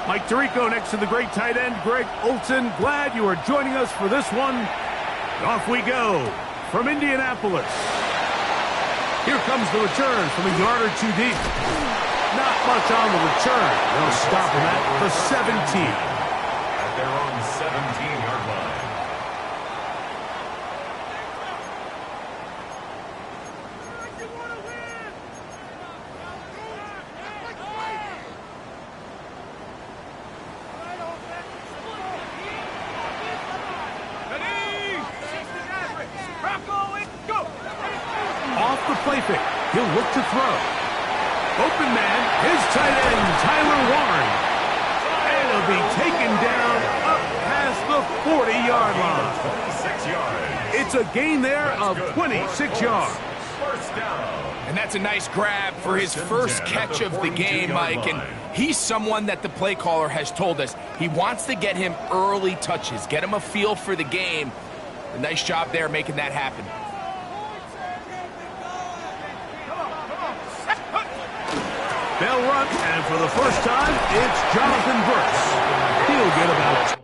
Mike Tirico next to the great tight end, Greg Olson. Glad you are joining us for this one. Off we go from Indianapolis. Here comes the return from a yard or two deep. Not much on the return. They'll stop him at the 17. At their own 17-yard line. Off the play fake. He'll look to throw. Open man, his tight end, Tyler Warren. And he'll be taken down up past the 40-yard line. 26 yards. It's a gain there of 26 yards. First down. And that's a nice grab for his first catch of the game, Mike. And he's someone that the play caller has told us he wants to get him early touches, get him a feel for the game. A nice job there making that happen. They'll run, and for the first time, it's Jonathan Brooks. He'll get about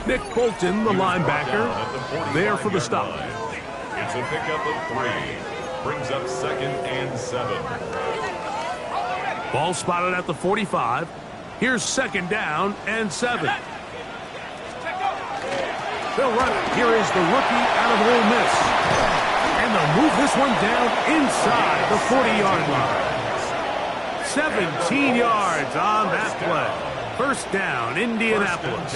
Nick Bolton, the linebacker, there for the stop. It's a pickup of 3. Brings up 2nd and 7. Ball spotted at the 45. Here's 2nd down and 7. They'll run it. Here is the rookie out of Ole Miss. And they'll move this one down inside the 40-yard line. 17 yards on that play. First down, Indianapolis.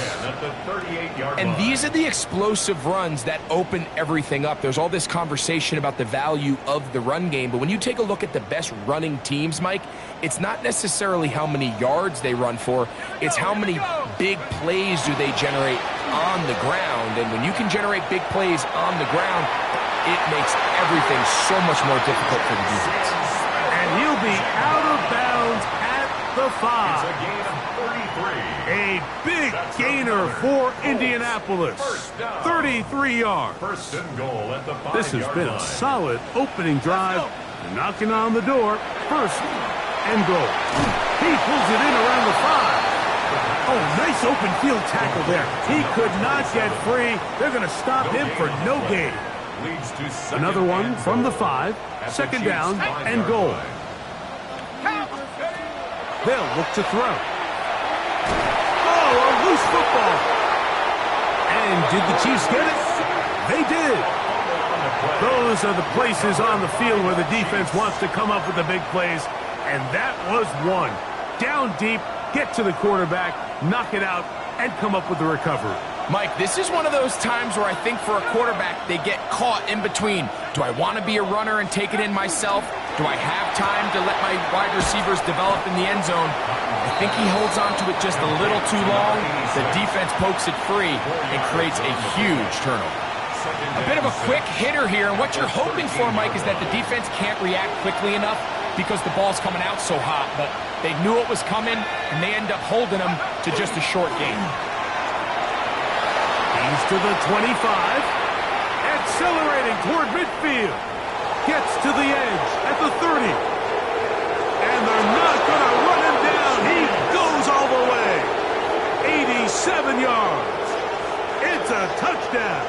And these are the explosive runs that open everything up. There's all this conversation about the value of the run game, but when you take a look at the best running teams, Mike, it's not necessarily how many yards they run for, it's how many big plays do they generate on the ground. And when you can generate big plays on the ground, it makes everything so much more difficult for the defense. And he'll be out of bounds at the 5. It's a gain of 33. A big gainer for Indianapolis. 33 yards. First and goal at the 5-yard line. This has been a solid opening drive. They're knocking on the door. First and goal. He pulls it in around the 5. Oh, nice open field tackle there. He could not get free. They're going to stop him for no gain. Leads to Another one from the 5. 2nd down and goal. They'll look to throw. Oh, a loose football. And did the Chiefs get it? They did. Those are the places on the field where the defense wants to come up with the big plays. And that was one. Down deep, get to the quarterback, knock it out, and come up with the recovery. Mike, this is one of those times where I think for a quarterback, they get caught in between. Do I want to be a runner and take it in myself? Do I have time to let my wide receivers develop in the end zone? I think he holds on to it just a little too long. The defense pokes it free and creates a huge turnover. A bit of a quick hitter here, and what you're hoping for, Mike, is that the defense can't react quickly enough because the ball's coming out so hot, but they knew it was coming, and they end up holding them to just a short gain. He's to the 25, accelerating toward midfield. Gets to the edge at the 30. And they're not going to run him down. He goes all the way. 87 yards. It's a touchdown.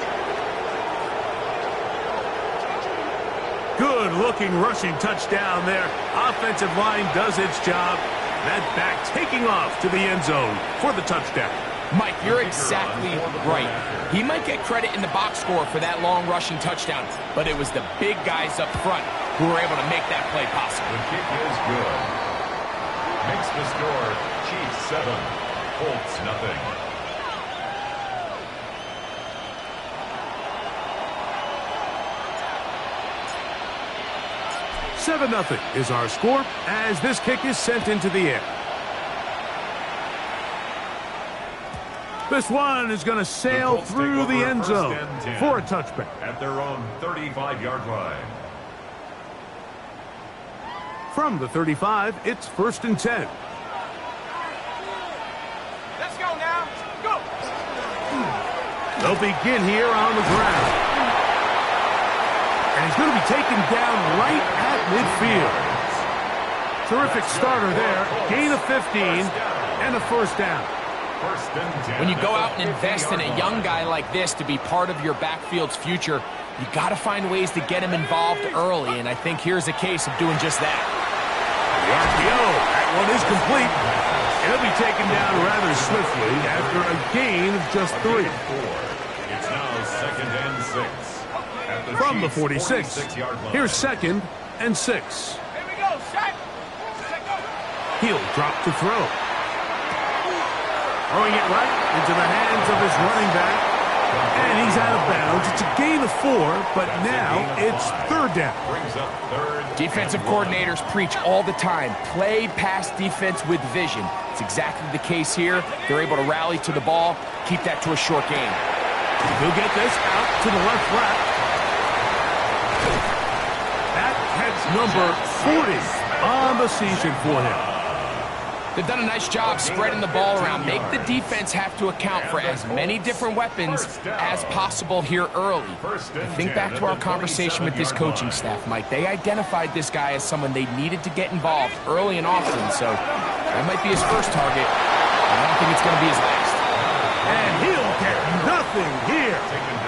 Good-looking rushing touchdown there. Offensive line does its job. That back taking off to the end zone for the touchdown. Mike, you're exactly right. He might get credit in the box score for that long rushing touchdown, but it was the big guys up front who were able to make that play possible. The kick is good. Makes the score Chiefs 7, Colts nothing. Seven 0 is our score as this kick is sent into the air. This one is going to sail through the end zone for a touchback. At their own 35-yard line. From the 35, it's 1st and 10. Let's go now. Go. They'll begin here on the ground. And he's going to be taken down right at midfield. Terrific starter there. Gain of 15 and a 1st down. When you go out and invest in a young guy like this to be part of your backfield's future, you got to find ways to get him involved early, and I think here's a case of doing just that. The RPO, that one is complete. It'll be taken down rather swiftly after a gain of just 3. It's now 2nd and 6. From the 46, 46-yard line. here's 2nd and 6. Here we go, set. He'll drop to throw. Throwing it right into the hands of his running back. And he's out of bounds. It's a gain of 4, but now it's 3rd down. Brings up 3rd. Defensive coordinators preach all the time, play pass defense with vision. It's exactly the case here. They're able to rally to the ball, keep that to a short gain. He'll get this out to the left flap. That catch number 40 on the season for him. They've done a nice job spreading the ball around. Make the defense have to account for as many different weapons as possible here early. Think back to our conversation with this coaching staff, Mike. They identified this guy as someone they needed to get involved early and often, so that might be his first target. I don't think it's going to be his last. And he'll get nothing here.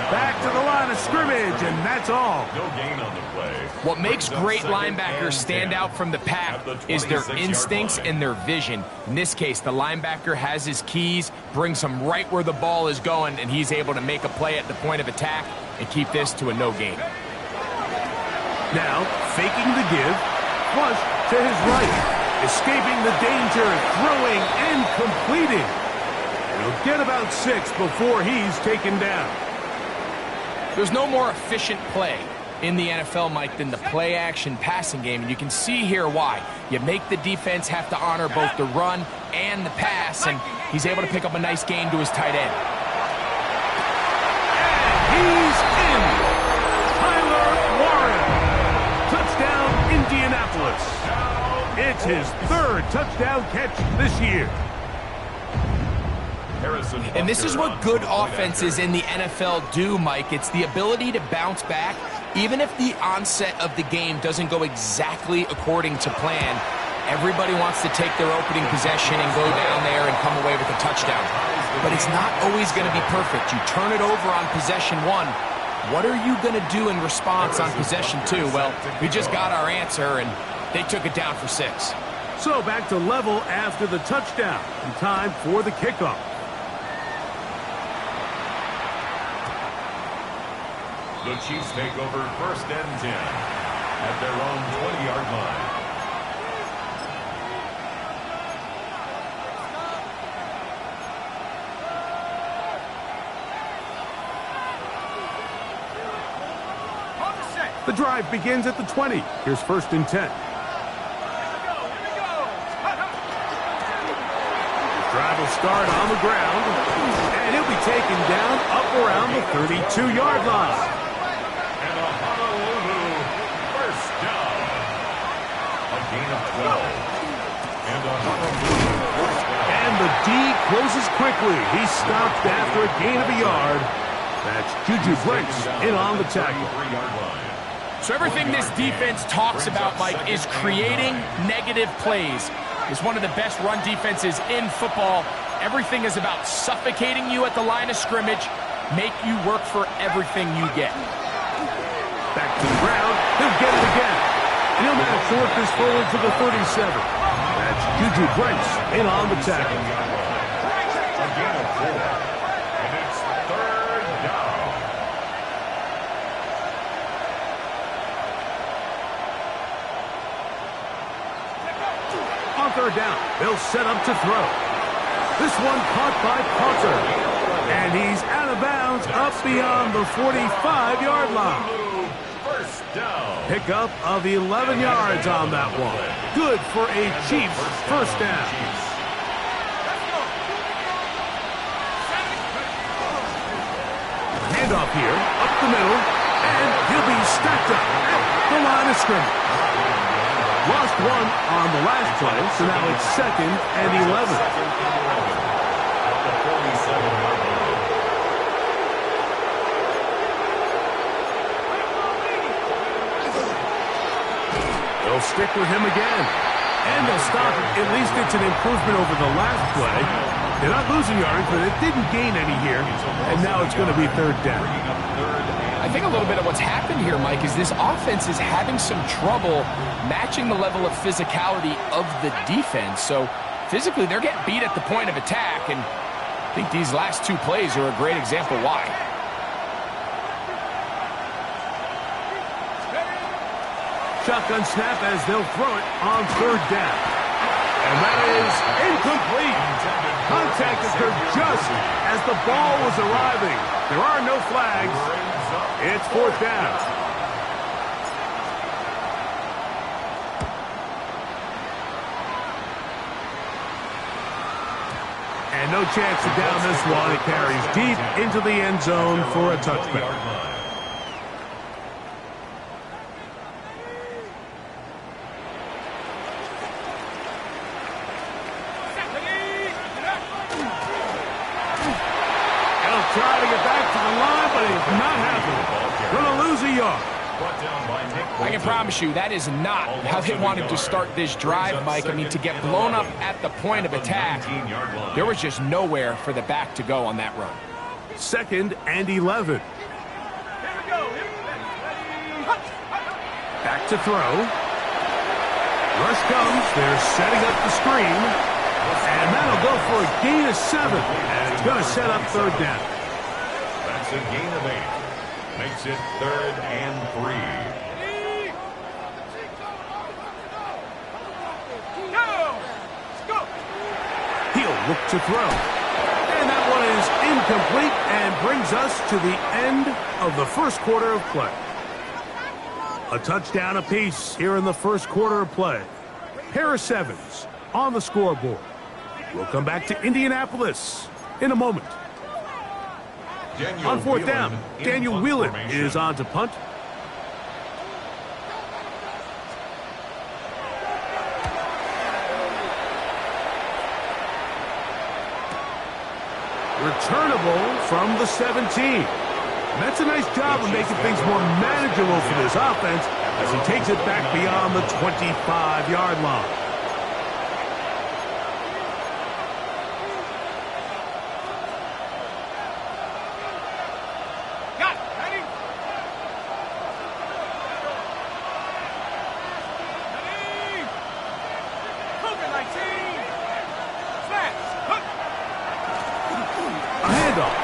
Back to the line of scrimmage, and that's all. No gain on the play. What makes great linebackers stand out from the pack is their instincts and their vision. In this case, the linebacker has his keys, brings him right where the ball is going, and he's able to make a play at the point of attack and keep this to a no gain. Now, faking the give, flush to his right, escaping the danger, throwing and completing. He'll get about 6 before he's taken down. There's no more efficient play in the NFL, Mike, than the play-action passing game, and you can see here why. You make the defense have to honor both the run and the pass, and he's able to pick up a nice gain to his tight end. And he's in. Tyler Warren. Touchdown, Indianapolis. It's his 3rd touchdown catch this year. And this is what good offenses in the NFL do, Mike. It's the ability to bounce back, even if the onset of the game doesn't go exactly according to plan. Everybody wants to take their opening possession and go down there and come away with a touchdown. But it's not always going to be perfect. You turn it over on possession 1. What are you going to do in response on possession 2? Well, we just got our answer, and they took it down for 6. So back to level after the touchdown, and time for the kickoff. The Chiefs take over 1st and 10 at their own 20-yard line. The drive begins at the 20. Here's 1st and 10. The drive will start on the ground, and he'll be taken down up around the 32-yard line. And the D closes quickly. He's stopped after a gain of a yard. That's Juju Brents in on the tackle. So everything this defense talks about, Mike, is creating negative plays. It's one of the best run defenses in football. Everything is about suffocating you at the line of scrimmage, make you work for everything you get. Back to the ground. He'll get it again. And he'll manage to work this forward to the 37. That's Juju Brents in on the tackle. Again a 4. And it's 3rd down. third down. They'll set up to throw. This one caught by Potter. And he's out of bounds up beyond the 45-yard line. First down. Pickup of 11 yards on that one. Good for a Chiefs first down. Handoff here, up the middle, and he'll be stacked up at the line of scrimmage. Lost one on the last play, so now it's 2nd and 11. They'll stick with him again. And they'll stop it. At least it's an improvement over the last play. They're not losing yards, but it didn't gain any here. And now it's going to be third down. I think a little bit of what's happened here, Mike, is this offense is having some trouble matching the level of physicality of the defense. So physically, they're getting beat at the point of attack. And I think these last two plays are a great example why. Shotgun snap as they'll throw it on third down. And that is incomplete. Contact occurred just as the ball was arriving. There are no flags. It's fourth down. And no chance to down this one. It carries deep into the end zone for a touchback. Try to get back to the line, but it's not happening. Going to lose a yard. I can promise you that is not how they wanted to start this drive, Mike. I mean, to get blown up at the point of attack, there was just nowhere for the back to go on that run. 2nd and 11. Back to throw. Rush comes. They're setting up the screen. And that'll go for a gain of 7. And it's going to set up third down. That's a gain of 8. Makes it 3rd and 3. He'll look to throw. And that one is incomplete and brings us to the end of the first quarter of play. A touchdown apiece here in the first quarter of play. Pair of 7s on the scoreboard. We'll come back to Indianapolis in a moment. On fourth down, Daniel Whelan is on to punt. Returnable from the 17. That's a nice job of making things more manageable for this offense as he takes it back beyond the 25-yard line.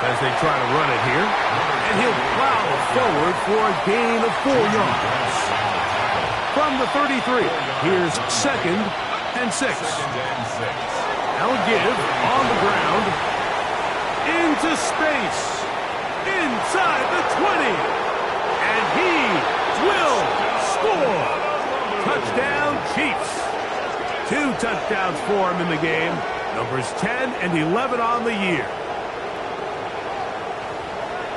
As they try to run it here, and he'll plow forward for a gain of 4 yards. From the 33, here's 2nd and 6. Now give on the ground, into space, inside the 20, and he will score. Touchdown, Chiefs. 2 touchdowns for him in the game. Numbers 10 and 11 on the year.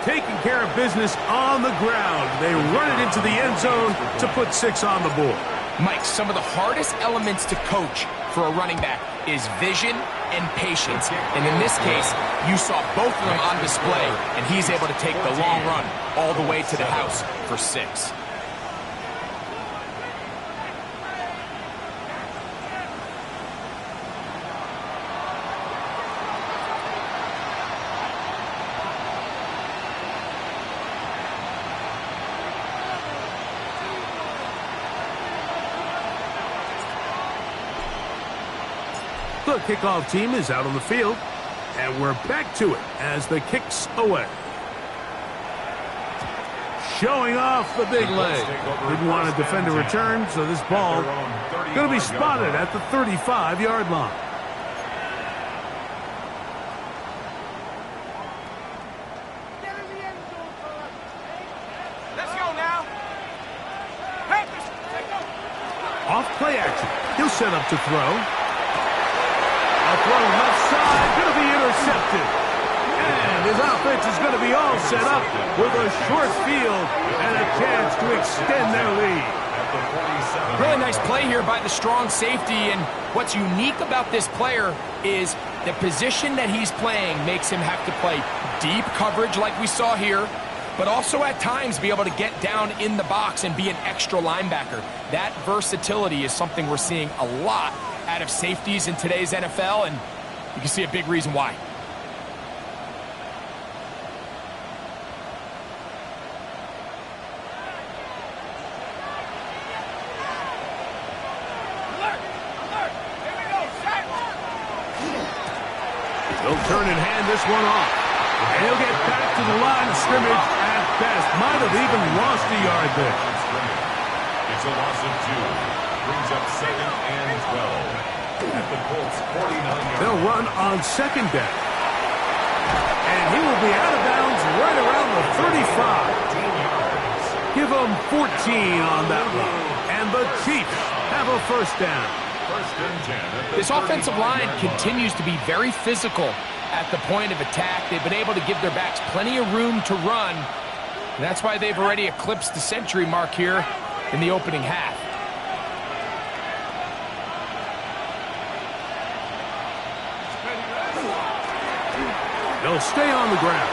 Taking care of business on the ground. They run it into the end zone to put 6 on the board. Mike, some of the hardest elements to coach for a running back is vision and patience. And in this case, you saw both of them on display, and he's able to take the long run all the way to the house for 6. The kickoff team is out on the field, and we're back to it as the kick's away. showing off the big leg. Didn't want to defend a return, so this ball going to be spotted at the 35-yard line. Let's go now. Off play action. He'll set up to throw. A throw left side, going to be intercepted. And his offense is going to be all set up with a short field and a chance to extend their lead. Really nice play here by the strong safety, and what's unique about this player is the position that he's playing makes him have to play deep coverage like we saw here, but also at times be able to get down in the box and be an extra linebacker. That versatility is something we're seeing a lot out of safeties in today's NFL, and you can see a big reason why. He'll turn and hand this one off. And he'll get back to the line of scrimmage at best. Might have even lost a yard there. It's a loss of 2. Brings up 2nd and 12. At the Colts 49-yard. They'll run on second down. And he will be out of bounds right around the 35. Give him 14 on that one. And the Chiefs have a first down. This offensive line continues to be very physical at the point of attack. They've been able to give their backs plenty of room to run. And that's why they've already eclipsed the century mark here in the opening half. They'll stay on the ground.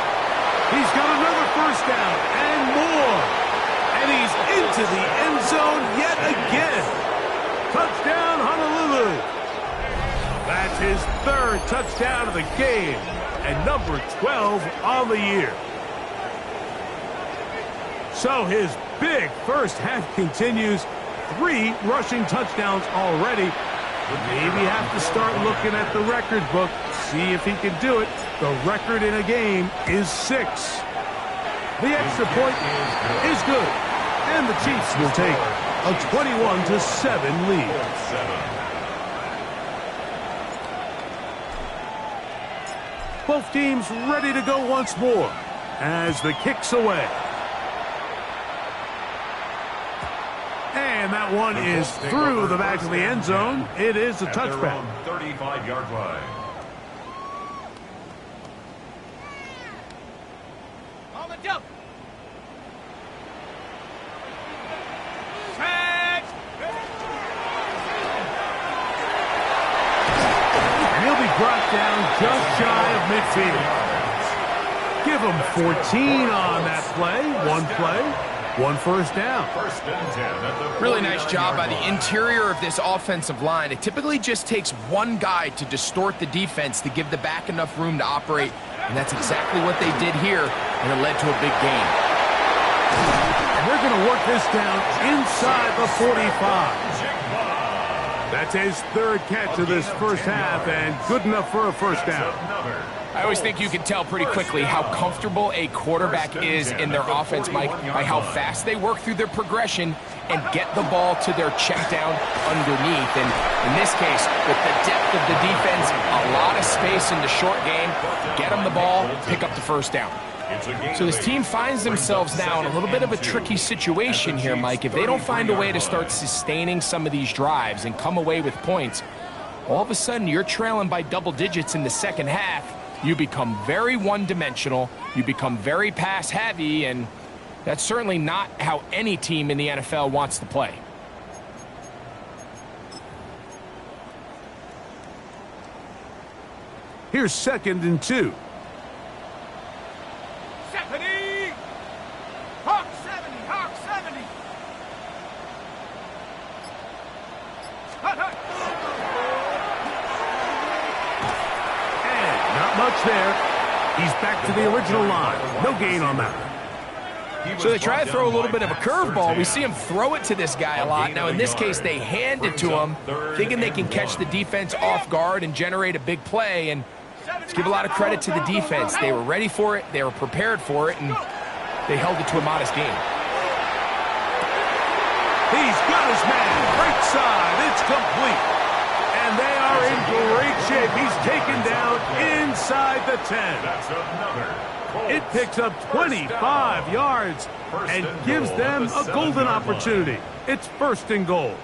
He's got another first down and more. And he's into the end zone yet again. Touchdown, Honolulu. That's his 3rd touchdown of the game and number 12 on the year. So his big first half continues. 3 rushing touchdowns already. Maybe have to start looking at the record book, see if he can do it. The record in a game is 6. The extra point is good. And the Chiefs will take a 21-7 lead. Both teams ready to go once more as the kick's away. And that one is through the back of the end zone. It is a touchback. 35-yard line. On the jump. Brought down just shy of midfield. Give him 14 on that play. 1 first down. Really nice job by the interior of this offensive line. It typically just takes one guy to distort the defense to give the back enough room to operate, and that's exactly what they did here, and it led to a big gain. And they're going to work this down inside the 45. That's his 3rd catch of this first half, and good enough for a first down. I always think you can tell pretty quickly how comfortable a quarterback is in their offense, Mike, by how fast they work through their progression and get the ball to their check down underneath. And in this case, with the depth of the defense, a lot of space in the short game, get them the ball, pick up the first down. So this team finds themselves now in a little bit of a tricky situation here, Mike. If they don't find a way to start sustaining some of these drives and come away with points, all of a sudden you're trailing by double digits in the second half. You become very one-dimensional, you become very pass-heavy, and that's certainly not how any team in the NFL wants to play. Here's 2nd and 2. Hawk 70, Hawk 70. And not much there. He's back to the original line. No gain on that. So they try to throw a little bit of a curveball. We see him throw it to this guy a lot. Now, in this case, they hand it to him, thinking they can catch the defense off guard and generate a big play. And let's give a lot of credit to the defense. They were ready for it. They were prepared for it. And they held it to a modest gain. He's got his man. Right side. It's complete. And they are in great shape. He's taken down inside the 10. That's another. It picks up 25 yards and gives them a golden opportunity. It's 1st and goal.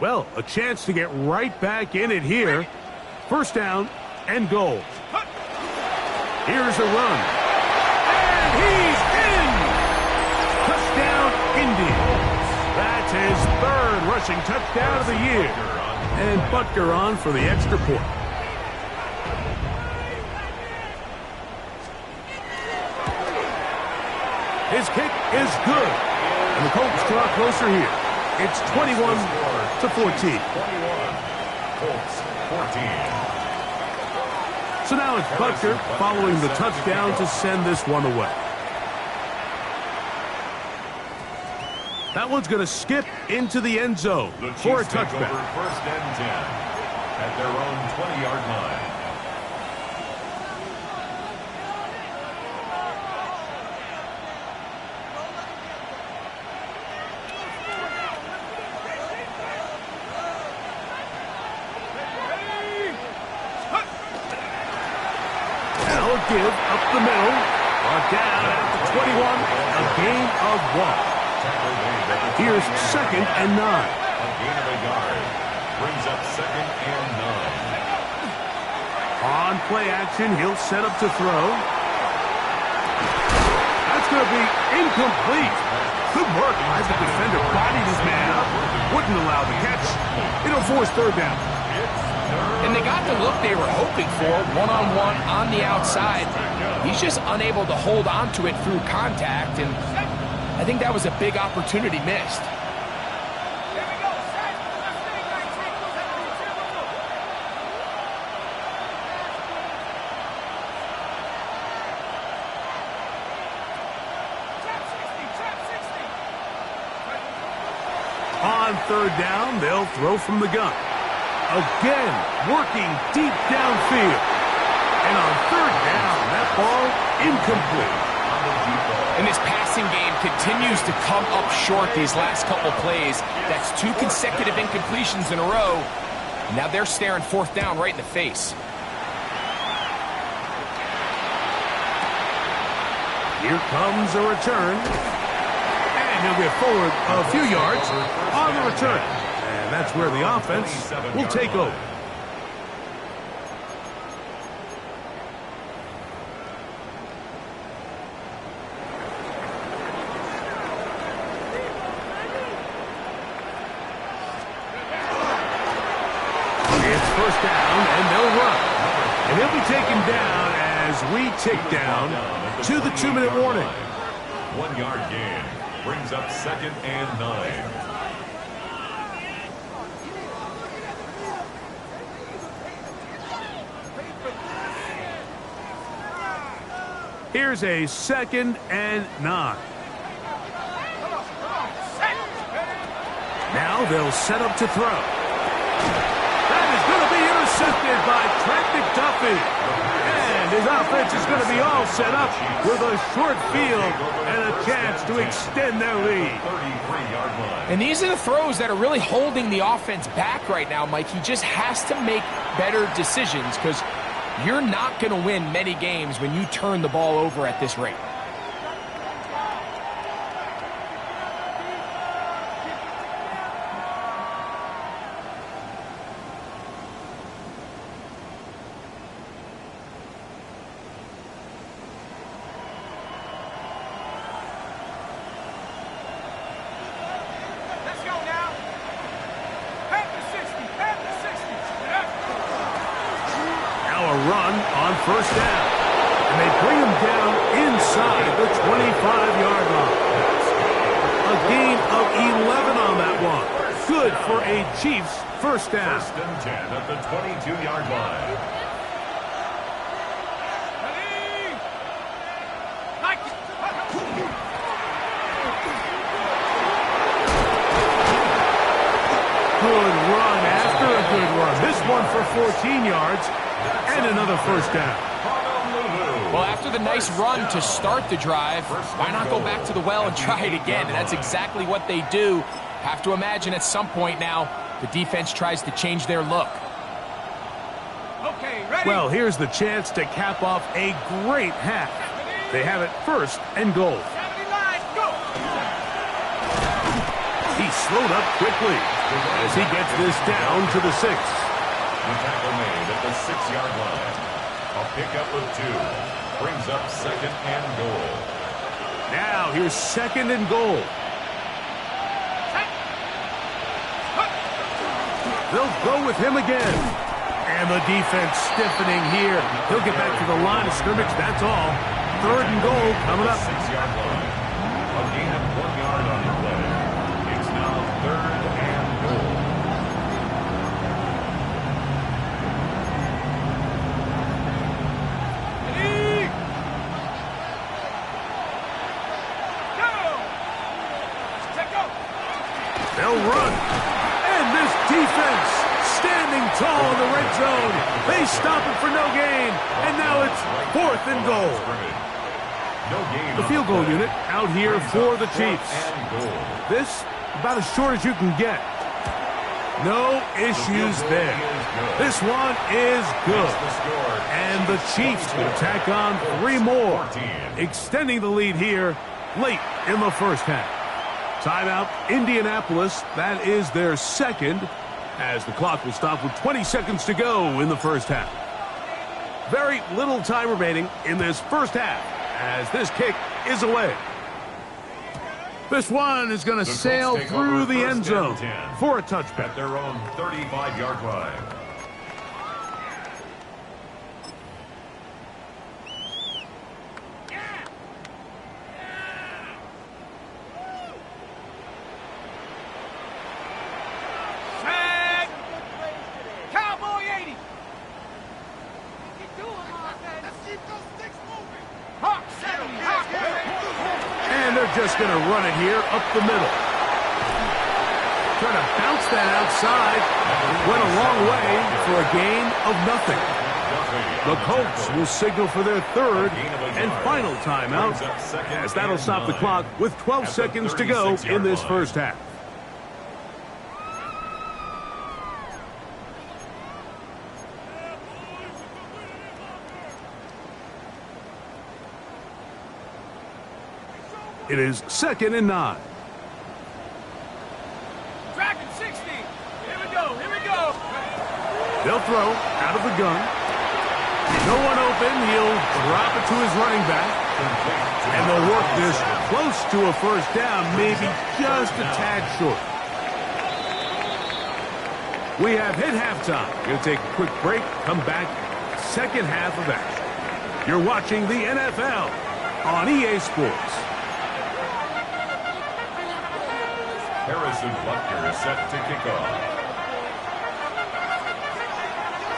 Well, a chance to get right back in it here. 1st down and goal. Here's a run. And he's in! Touchdown, Indy. That's his 3rd rushing touchdown of the year. And Butker on for the extra point. His kick is good. And the Colts draw closer here. It's 21-14. Colts 14. So now it's Butker following the touchdown to send this one away. That one's going to skip into the end zone for a touchback. 1st and 10 at their own 20-yard line. Give up the middle. Down at the 21. A gain of 1. Here's 2nd and 9. A gain of a yard. Brings up 2nd and 9. On play action, he'll set up to throw. That's going to be incomplete. Good work as the defender bodied his man up. Wouldn't allow the catch. It'll force 3rd down. And they got the look they were hoping for, one-on-one on the outside. He's just unable to hold on to it through contact, and I think that was a big opportunity missed. On 3rd down, they'll throw from the gun. Again, working deep downfield. And on 3rd down, that ball incomplete. And this passing game continues to come up short these last couple plays. That's 2 consecutive incompletions in a row. Now they're staring 4th down right in the face. Here comes a return. And he'll get forward a few yards on the return. And that's where the offense will take over. It's 1st down, and they'll run. And he'll be taken down as we tick down to the 2-minute warning. 1 yard gain. Brings up 2nd and 9. Here's a 2nd and 9. Now they'll set up to throw. That is going to be intercepted by Trent McDuffie. And his offense is going to be all set up with a short field and a chance to extend their lead. 33-yard line. And these are the throws that are really holding the offense back right now, Mike. He just has to make better decisions because you're not going to win many games when you turn the ball over at this rate. Run on 1st down. And they bring him down inside the 25-yard line. A gain of 11 on that one. Good for a Chiefs 1st down. 1st and 10 at the 22-yard line. good run. This one for 14 yards and another first down. Well, after the nice run to start the drive, why not go back to the well and try it again? And that's exactly what they do. Have to imagine at some point now, the defense tries to change their look. Okay, ready? Well, here's the chance to cap off a great half. They have it first and goal. 70 line, go! He slowed up quickly as he gets this down to the 6. The tackle made at the 6-yard line. A pickup of 2. Brings up second and goal. Now here's second and goal. They'll go with him again. And the defense stiffening here. He'll get back to the line of scrimmage, that's all. Third and goal coming up. 6-yard line. A gain of 1 yard on the play. It's now third and goal. Ready? Go! Check out! They'll run. And this defense standing tall in the red zone. They stop it for no gain. And now it's fourth and goal. The field goal unit out here for the Chiefs. This about as short as you can get. No issues there. This one is good. And the Chiefs will tack on 3 more, extending the lead here late in the first half. Timeout, Indianapolis. That is their second, as the clock will stop with 20 seconds to go in the first half. Very little time remaining in this first half as this kick is away. This one is going to sail through the end zone for a touchback. At their own 35-yard line. Set! Cowboy 80! Hawk 70! Hawk 70! And they're just going to run it here up the middle. Trying to bounce that outside. Went a long way for a gain of nothing. The Colts will signal for their third and final timeout, as that'll stop the clock with 12 seconds to go in this first half. It is second and 9. Dragon 60! Here we go, here we go! They'll throw out of the gun. No one open. He'll drop it to his running back. And they'll work this close to a first down, maybe just a tad short. We have hit halftime. Going to take a quick break, come back, second half of action. You're watching the NFL on EA Sports. Harrison Butker is set to kick off.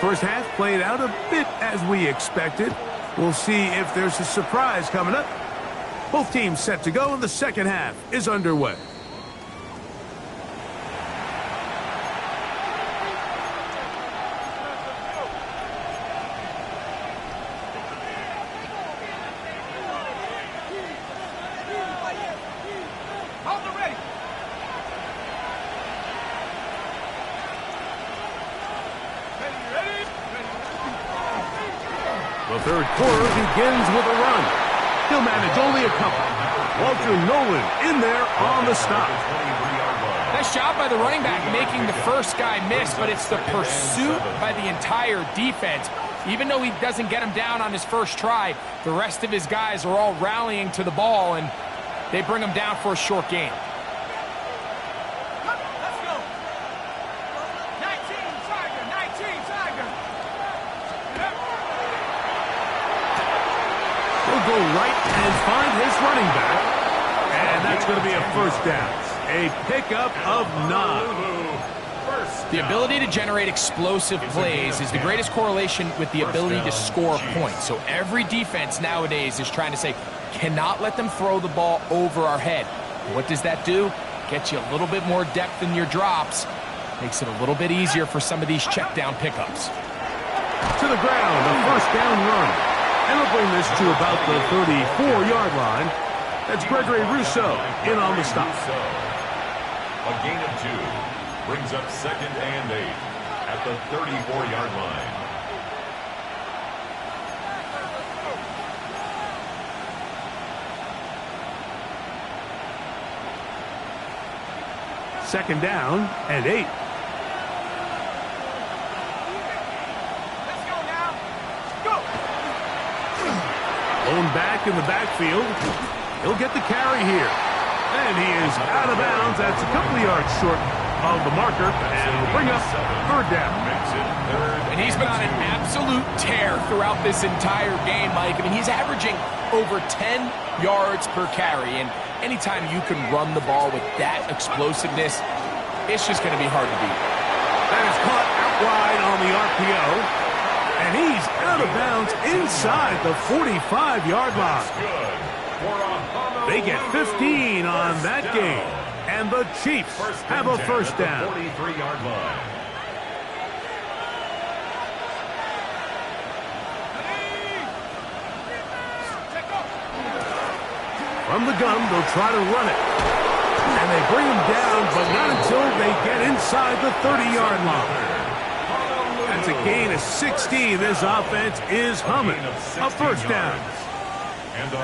First half played out a bit as we expected. We'll see if there's a surprise coming up. Both teams set to go, and the second half is underway. Hold the ready! The third quarter begins with a run. He'll manage only a couple. Walter Nolan in there on the stop. Nice job by the running back making the first guy miss, but it's the pursuit by the entire defense. Even though he doesn't get him down on his first try, the rest of his guys are all rallying to the ball, and they bring him down for a short gain. Let's go! 19, Tiger! 19, Tiger! He'll go right and find his running back. And that's going to be a first down. A pickup of 9. The ability to generate explosive plays is the greatest correlation with the ability to score points. So every defense nowadays is trying to say, cannot let them throw the ball over our head. What does that do? Get you a little bit more depth in your drops. Makes it a little bit easier for some of these check down pickups. To the ground, a first down run. And they'll bring this to about the 34-yard line. That's Gregory Rousseau in on the stop. A gain of 2 brings up 2nd and 8 at the 34-yard line. Second down and 8. Let's go now. Go. Blown back in the backfield. He'll get the carry here. And he is out of bounds. That's a couple of yards short of the marker. And will bring up third down. And he's been on an absolute tear throughout this entire game, Mike. I mean, he's averaging over 10 yards per carry. And anytime you can run the ball with that explosiveness, it's just going to be hard to beat. That is caught out wide on the RPO. And he's out of bounds inside the 45-yard line. They get 15 on that game. And the Chiefs have a first down. 43-yard line. From the gun, they'll try to run it. And they bring him down, but not until they get inside the 30-yard line. That's a gain of 16. This offense is humming. A first down.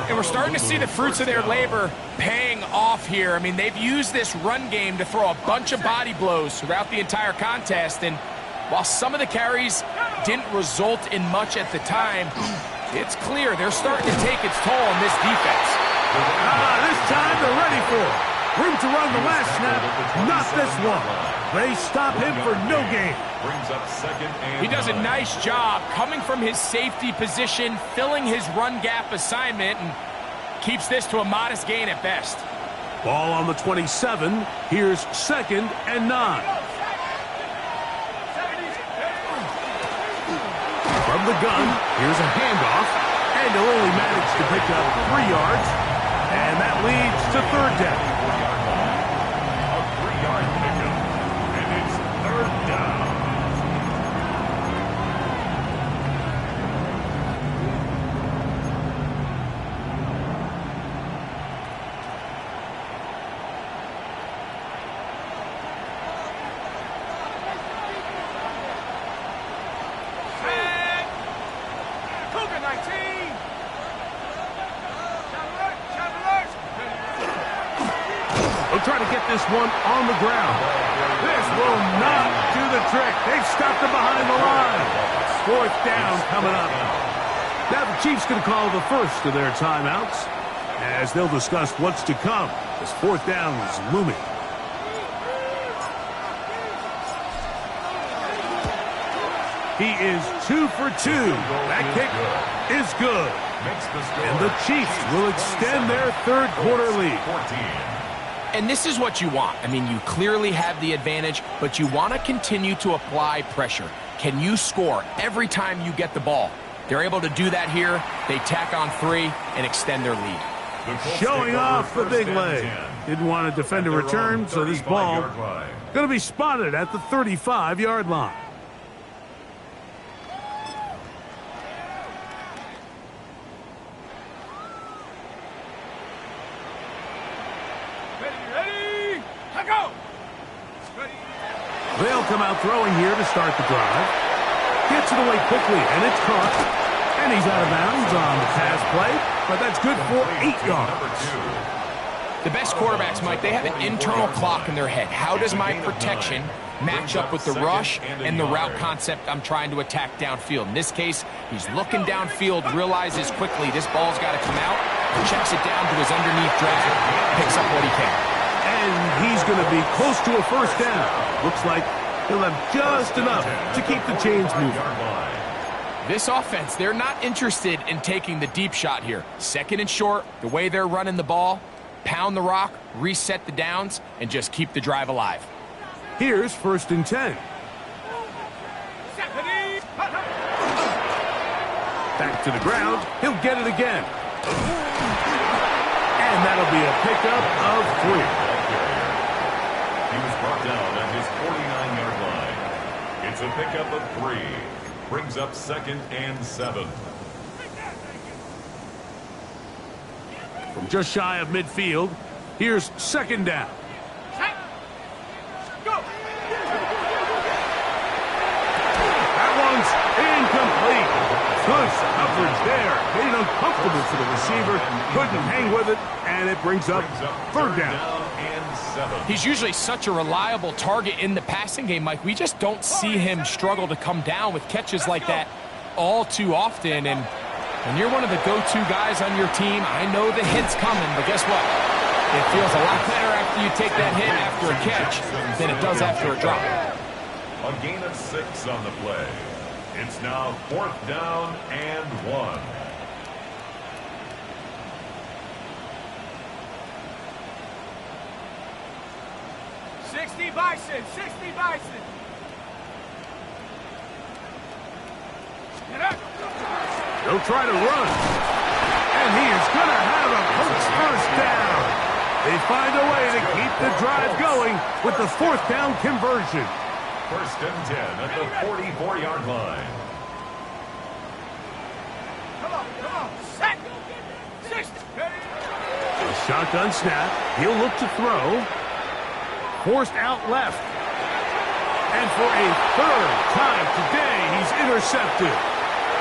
And we're starting to see the fruits of their labor paying off here. I mean, they've used this run game to throw a bunch of body blows throughout the entire contest. And while some of the carries didn't result in much at the time, it's clear they're starting to take its toll on this defense. This time they're ready for it. Room to run the last snap, not this one. They stop him for no gain. Brings up 2nd and He does a 9. nice job coming from his safety position, filling his run gap assignment, and keeps this to a modest gain at best. Ball on the 27. Here's 2nd and 9. From the gun, here's a handoff. And he'll only manage to pick up 3 yards. And that leads to third down. A 3-yard pickup. And it's third down. Cougar 19. They'll try to get this one on the ground. This will not do the trick. They've stopped him behind the line. Fourth down coming up. Now the Chiefs going to call the first of their timeouts as they'll discuss what's to come as fourth down is looming. He is 2 for 2. That kick is good. And the Chiefs will extend their third quarter lead. 14. And this is what you want. I mean, you clearly have the advantage, but you want to continue to apply pressure. Can you score every time you get the ball? They're able to do that here. They tack on 3 and extend their lead. Showing off the big leg. Didn't want to defend a return, so this ball going to be spotted at the 35-yard line. Ready? Go. Ready. They'll come out throwing here to start the drive. Gets it away quickly, and it's caught. And he's out of bounds on the pass play, but that's good for 8 yards. The best quarterbacks, Mike, they have an internal clock in their head. How does my protection match up with the rush and the route concept I'm trying to attack downfield? In this case, he's looking downfield, realizes quickly this ball's got to come out, checks it down to his underneath drag, picks up what he can. And he's going to be close to a first down. Looks like he'll have just enough to keep the chains moving. This offense, they're not interested in taking the deep shot here. 2nd and short, the way they're running the ball, pound the rock, reset the downs, and just keep the drive alive. Here's 1st and 10. Back to the ground. He'll get it again. And that'll be a pickup of 3. He was brought down at his 49-yard It's a pickup of 3. Brings up 2nd and 7. From just shy of midfield, here's 2nd down. That one's incomplete. Good coverage there. Made it uncomfortable for the receiver. Couldn't hang with it, and it brings up 3rd down. And 7. He's usually such a reliable target in the passing game, Mike. We just don't see him struggle to come down with catches like that all too often. And when you're one of the go-to guys on your team, I know the hit's coming, but guess what? It feels a lot better after you take that hit after a catch than it does after a drop. A gain of 6 on the play. It's now 4th down and 1. Bison, 60 Bison. He'll try to run. And he is going to have a Colts 1st down. They find a way to keep the drive going with the 4th down conversion. 1st and 10 at the 44-yard line. Come on, set. 60. A shotgun snap. He'll look to throw. Forced out left. And for a 3rd time today, he's intercepted.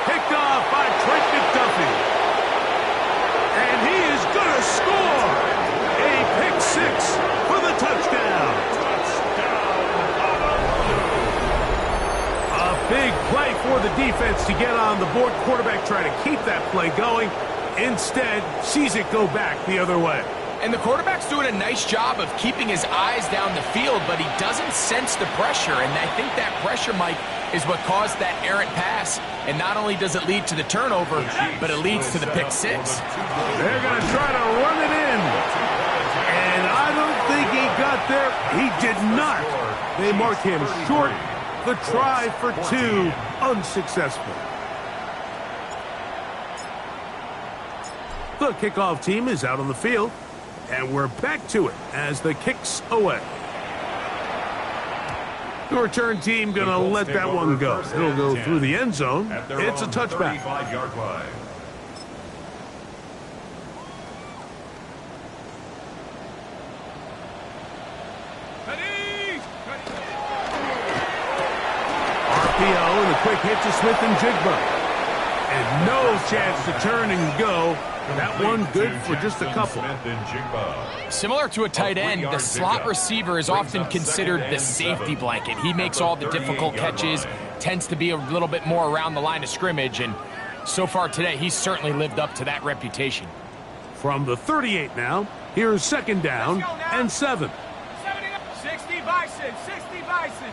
Picked off by Trent McDuffie. And he is going to score. A pick 6 for the touchdown. A big play for the defense to get on the board. Quarterback trying to keep that play going. Instead, sees it go back the other way. And the quarterback's doing a nice job of keeping his eyes down the field, but he doesn't sense the pressure. And I think that pressure, Mike, is what caused that errant pass. And not only does it lead to the turnover, but it leads to the pick 6. They're going to try to run it in. And I don't think he got there. He did not. They mark him short. The try for 2, unsuccessful. The kickoff team is out on the field. And we're back to it as the kick's away. The return team going to let that one go. It'll go through the end zone. It's a touchback. 35-yard line. RPO and a quick hit to Smith and Jigba. And no chance to turn and go. That one good for just a couple. Similar to a tight end, the slot receiver is often considered the safety blanket. He makes all the difficult catches, tends to be a little bit more around the line of scrimmage, and so far today, he's certainly lived up to that reputation. From the 38 now, here's 2nd down and 7. 60 Bison, 60 Bison.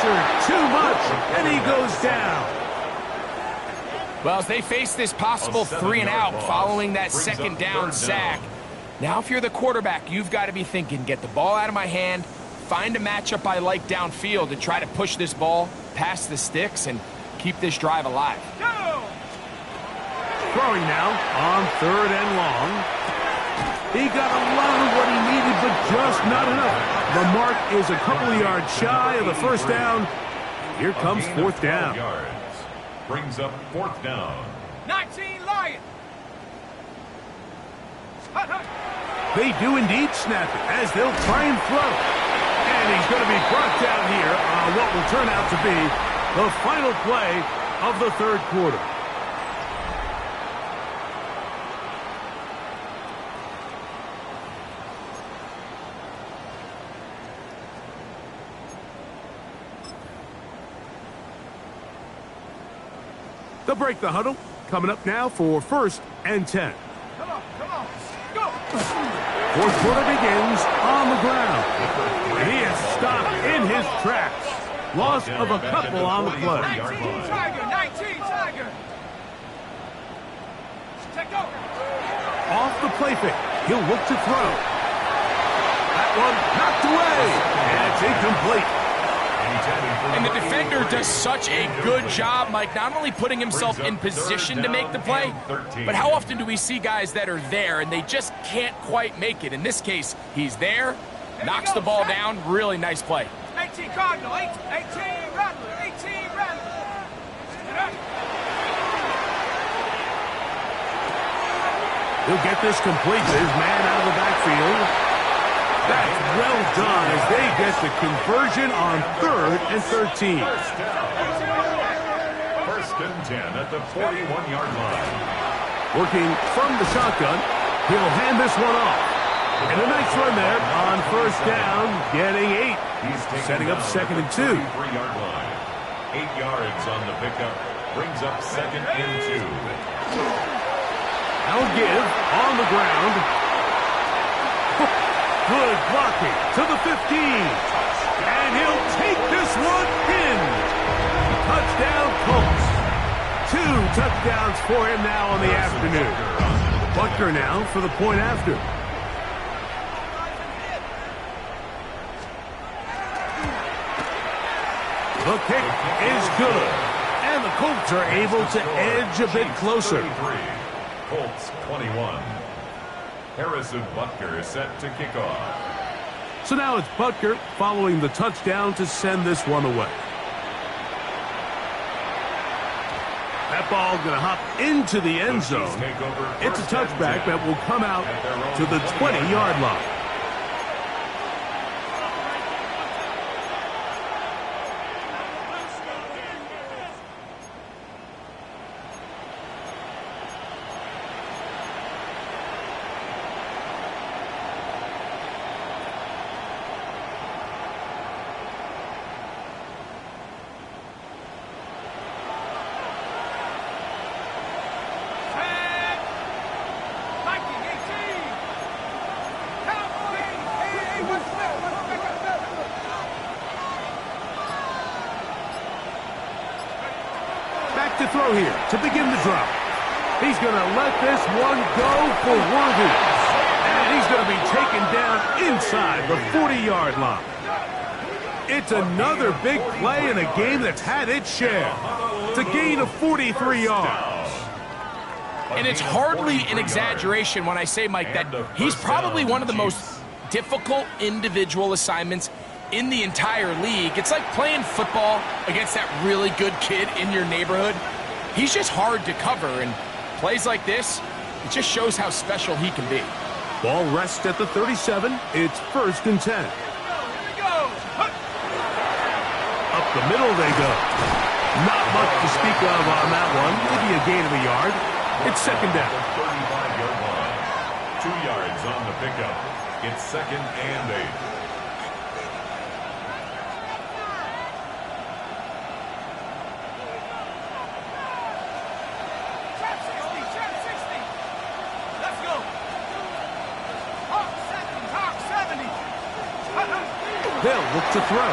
Too much, and he goes down. Well, as they face this possible 3 and out following that 2nd down sack, now if you're the quarterback, you've got to be thinking, get the ball out of my hand, find a matchup I like downfield and try to push this ball past the sticks and keep this drive alive. Throwing now on 3rd and long. He got a lot of what he needed, but just not enough. The mark is a couple of yards shy of the 1st down. Here comes 4th down. Brings up 4th down. 19 Lion. They do indeed snap it as they'll try and throw. And he's going to be brought down here on what will turn out to be the final play of the 3rd quarter. They'll break the huddle. Coming up now for 1st and 10. Come on, go. 4th quarter begins on the ground. And he is stopped in his tracks. Loss of a couple on the play. 19 Tiger. Take over. Off the play fake. He'll look to throw. That one knocked away. And it's incomplete. And the defender does such a good job, Mike, not only putting himself in position to make the play, but how often do we see guys that are there and they just can't quite make it? In this case, he's there, knocks the ball down, really nice play. 18 Cardinal, 18 Rattler, 18 Rattler. He'll get this complete to his man out of the backfield. That's well done as they get the conversion on 3rd and 13. First and 10 at the 41-yard line. Working from the shotgun, he'll hand this one off. And a nice run there on 1st down, getting 8. Setting up 2nd and 2. 33-yard line. 8 yards on the pickup. Brings up 2nd and 2. Now give on the ground. Good blocking to the 15. And he'll take this one in. Touchdown Colts. 2 touchdowns for him now on the afternoon. Butker now for the point after. The kick is good. And the Colts are able to edge a bit closer. 33. Colts 21. Harrison Butker is set to kick off. So now it's Butker following the touchdown to send this one away. That ball going to hop into the end zone. It's a touchback that will come out to the 20-yard line. To throw here to begin the drive. He's going to let this one go for Worthy. And he's going to be taken down inside the 40-yard line. It's another big play in a game that's had its share. It's a gain of 43 yards. And it's hardly an exaggeration when I say, Mike, that he's probably one of the most difficult individual assignments in the entire league. It's like playing football against that really good kid in your neighborhood. He's just hard to cover, and plays like this, it just shows how special he can be. Ball rests at the 37. It's 1st and 10. Up the middle they go. Not much to speak of on that one. Maybe a gain of a yard. It's 2nd down. 35-yard line. 2 yards on the pickup. It's 2nd and 8. They'll look to throw.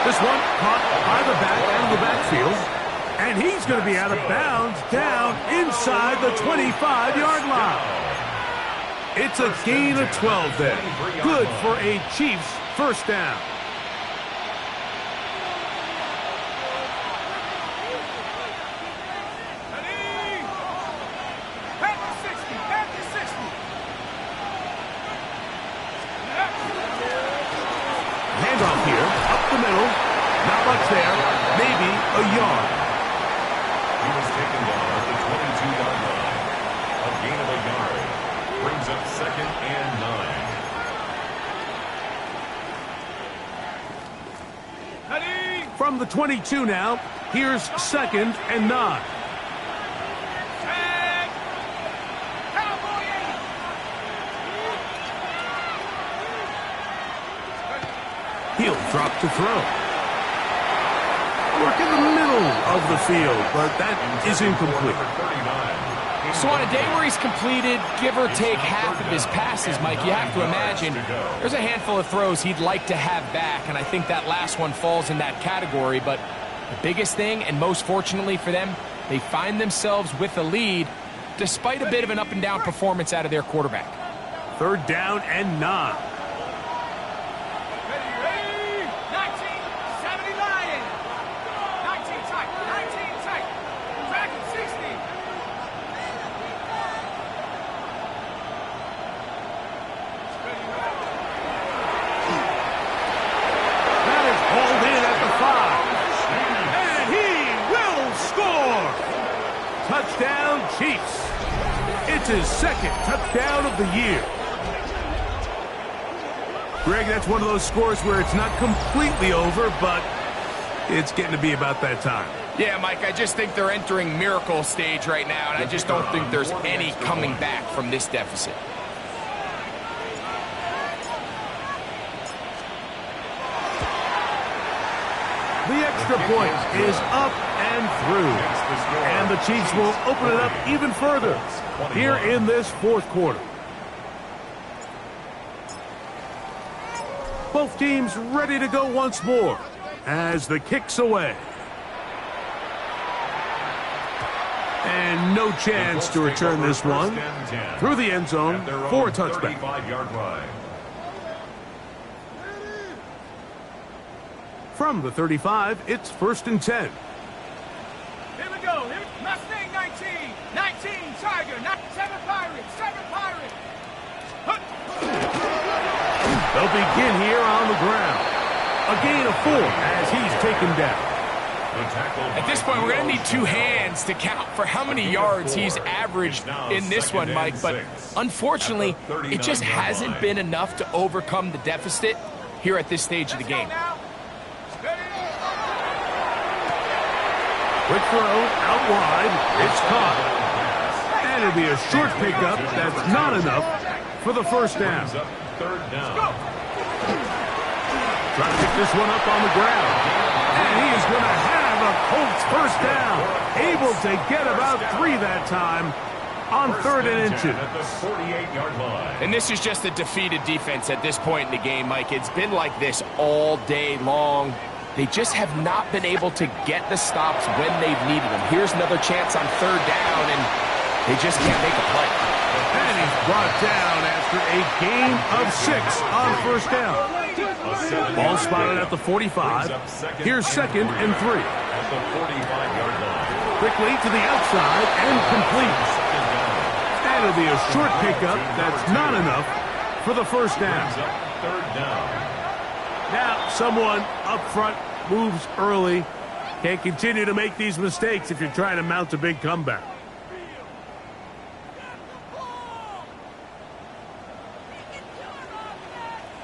This one caught by the back out of the backfield. And he's going to be out of bounds down inside the 25-yard line. It's a gain of 12 there. Good for a Chiefs 1st down. Handoff here, up the middle. Not much there, maybe a yard. He was taken down at the 22-yard line. A gain of a yard. Brings up 2nd and 9. From the 22 now, here's 2nd and 9. He'll drop to throw. Work in the middle of the field, but that is incomplete. So on a day where he's completed, give or take half of his passes, Mike, you have to imagine there's a handful of throws he'd like to have back, and I think that last one falls in that category. But the biggest thing, and most fortunately for them, they find themselves with a lead despite a bit of an up-and-down performance out of their quarterback. 3rd down and 9. his second touchdown of the year. Greg, that's one of those scores where it's not completely over, but it's getting to be about that time. Yeah, Mike, I just think they're entering miracle stage right now, and I just don't think there's any coming back from this deficit. The extra point is up and through, and the Chiefs will open it up even further here in this fourth quarter. Both teams ready to go once more as the kick's away. And no chance to return this one through the end zone for a touchback. From the 35, it's 1st and 10. Here we go. Mustang 19. 19, Tiger. 7 Pirates. 7 Pirates. They'll begin here on the ground. A gain of 4 as he's taken down. At this point, we're going to need 2 hands to count for how many yards he's averaged in this one, Mike. But unfortunately, it just hasn't been enough to overcome the deficit here at this stage of the game. Quick throw out wide. It's caught. And it'll be a short pickup. That's not enough for the first down. Trying to pick this one up on the ground. And he is going to have a Colts first down. Able to get about 3 that time on 3rd and inches. And this is just a defeated defense at this point in the game, Mike. It's been like this all day long. They just have not been able to get the stops when they've needed them. Here's another chance on 3rd down, and they just can't make a play. And he's brought down after a gain of 6 on 1st down. Ball spotted at the 45. Here's 2nd and 3. Quickly to the outside and complete. And it'll be a short pickup. That's not enough for the first down. Now, someone up front moves early. Can't continue to make these mistakes if you're trying to mount a big comeback.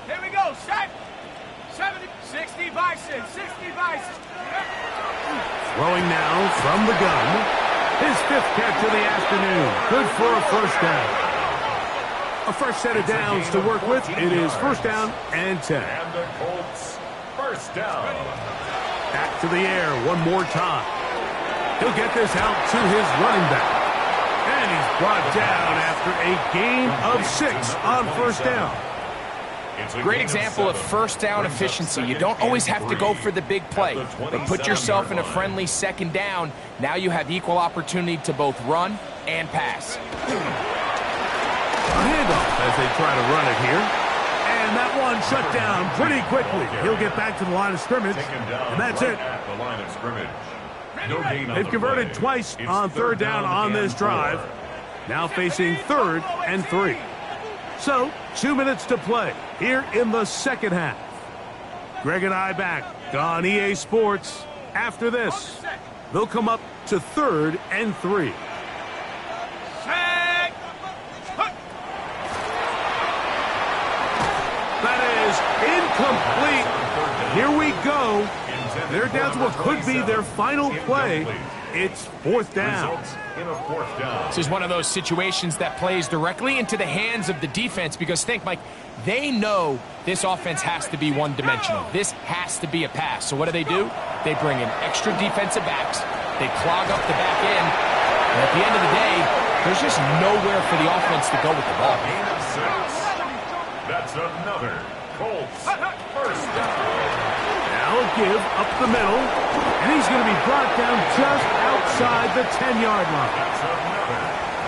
Here we go. 70, 60 Bison. 60 Bison. Throwing now from the gun. His 5th catch of the afternoon. Good for a first down. A fresh set of downs to work with. It is 1st down and 10. And the Colts first down. Back to the air one more time. He'll get this out to his running back. And he's brought down after a gain of 6 on 1st down. Great example of first down efficiency. You don't always have to go for the big play, but put yourself in a friendly 2nd down. Now you have equal opportunity to both run and pass. A handoff as they try to run it here. And that one shut down pretty quickly. He'll get back to the line of scrimmage, and that's it. They've converted twice on 3rd down on this drive. Now facing 3rd and 3. So, 2 minutes to play here in the 2nd half. Greg and I back on EA Sports. After this, they'll come up to 3rd and 3. That is incomplete. Here we go. They're down to what could be their final play. It's 4th down. This is one of those situations that plays directly into the hands of the defense because think, Mike, they know this offense has to be one-dimensional. This has to be a pass. So what do? They bring in extra defensive backs. They clog up the back end. And at the end of the day, there's just nowhere for the offense to go with the ball. That's another Colts first down. Now a give up the middle, and he's going to be brought down just outside the 10-yard line.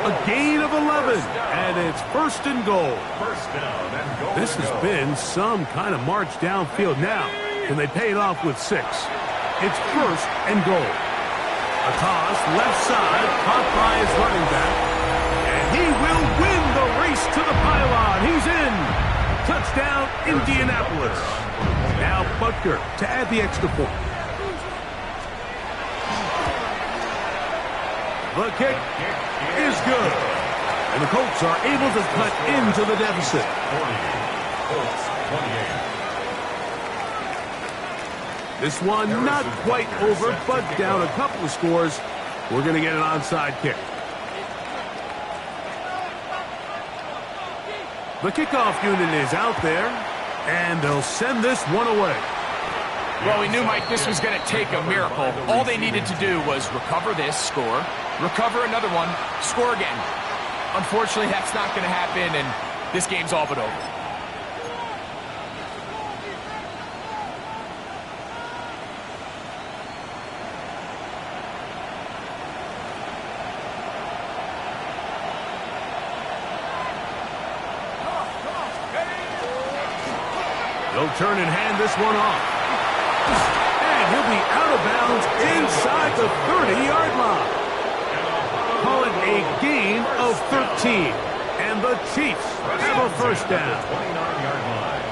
A gain of 11, and it's 1st and goal. This has been some kind of march downfield now. Can they pay it off with 6? It's 1st and goal. A toss left side, caught by his running back, and he will win the race to the pylon. He's in. Touchdown, Indianapolis. Now Butker to add the extra point. The kick is good. And the Colts are able to cut into the deficit. 40. Colts 28. This one not quite over, but down a couple of scores. We're going to get an onside kick. The kickoff unit is out there, and they'll send this one away. Well, we knew, Mike, this was going to take a miracle. All they needed to do was recover this, score, recover another one, score again. Unfortunately, that's not going to happen, and this game's all but over. They'll turn and hand this one off. And he'll be out of bounds inside the 30-yard line. Call it a gain of 13. And the Chiefs have a first down. 29-yard line.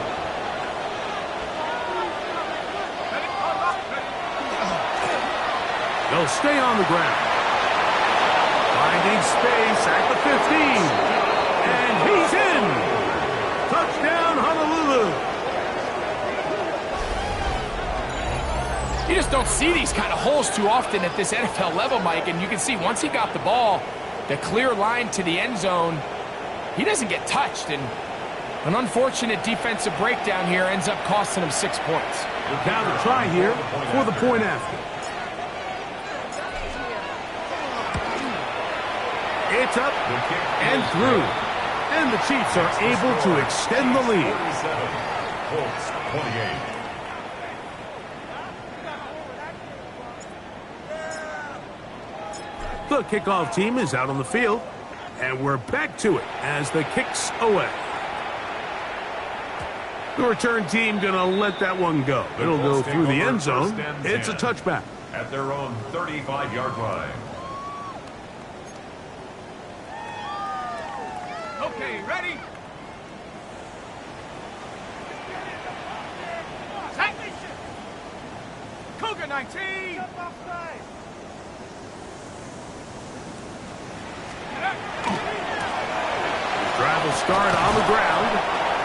They'll stay on the ground. Finding space at the 15. And he's in. Touchdown, Honolulu. You just don't see these kind of holes too often at this NFL level, Mike, and you can see once he got the ball, the clear line to the end zone, he doesn't get touched, and an unfortunate defensive breakdown here ends up costing him 6 points. Now the try here for the point after. It's up and through, and the Chiefs are able to extend the lead. 47. Colts 28. The kickoff team is out on the field, and we're back to it as the kick's away. The return team going to let that one go. It'll go through the end zone. It's a touchback. At their own 35-yard line. Okay, ready? Set. Cougar 19. Drive will start on the ground,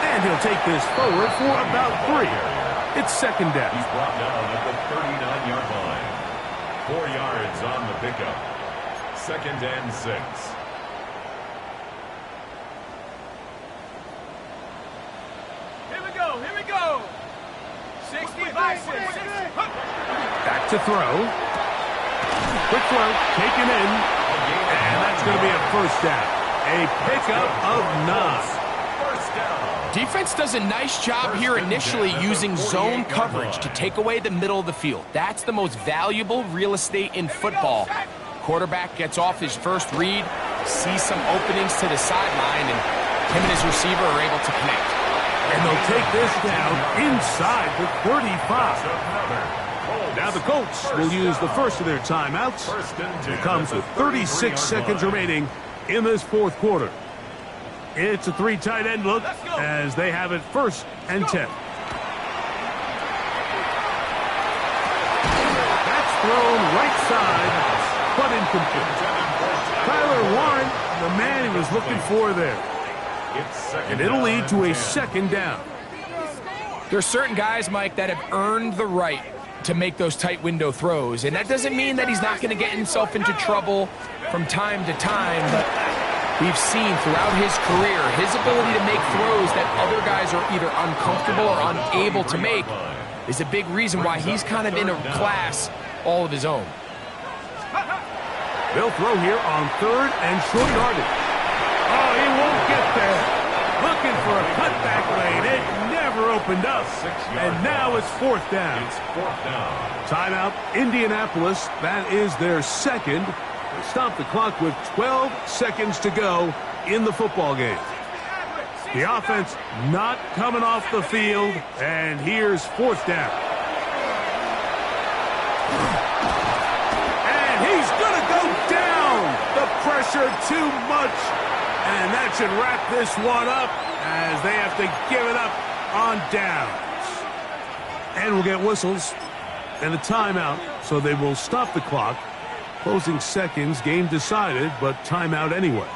and he'll take this forward for about 3. It's second down. He's brought down at the 39-yard line. 4 yards on the pickup. Second and 6. Here we go, here we go. 60 by 6. Back to throw. Quick throw, taken in, and that's going to be a first down. A pickup of 9. First down. Defense does a nice job here initially using zone coverage to take away the middle of the field. That's the most valuable real estate in football. Quarterback gets off his first read, sees some openings to the sideline, and him and his receiver are able to connect. And they'll take this down inside the 35. Now the Colts will use the first of their timeouts. It comes with 36 seconds remaining in this fourth quarter. It's a 3 tight end look as they have it first and 10. That's thrown right side, but incomplete. Tyler Warren, the man he was looking for there. And it'll lead to a second down. There's certain guys, Mike, that have earned the right to make those tight window throws, and that doesn't mean that he's not going to get himself into trouble from time to time, but we've seen throughout his career his ability to make throws that other guys are either uncomfortable or unable to make is a big reason why he's kind of in a class all of his own. They'll throw here on 3rd and short yardage. Oh, he won't get there. Looking for a cutback lane. It never opened up. And now it's 4th down. It's 4th down. Timeout, Indianapolis. That is their second. They stop the clock with 12 seconds to go in the football game. The offense not coming off the field. And here's 4th down. And he's going to go down. The pressure too much. And that should wrap this one up as they have to give it up on downs. And we'll get whistles and a timeout, so they will stop the clock. Closing seconds, game decided, but timeout anyway.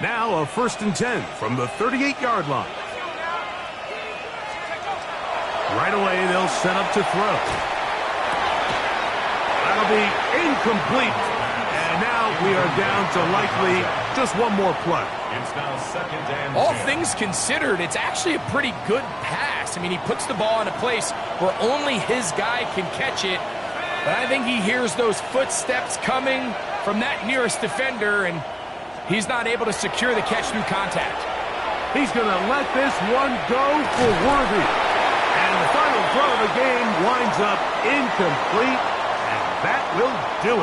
Now a 1st and 10 from the 38-yard line. Right away, they'll set up to throw. That'll be incomplete. And now we are down to likely just one more play. It's now 2nd and 10. All things considered, it's actually a pretty good pass. I mean, he puts the ball in a place where only his guy can catch it. But I think he hears those footsteps coming from that nearest defender, and he's not able to secure the catch through contact. He's going to let this one go for Worthy. And the final throw of the game winds up incomplete, and that will do it.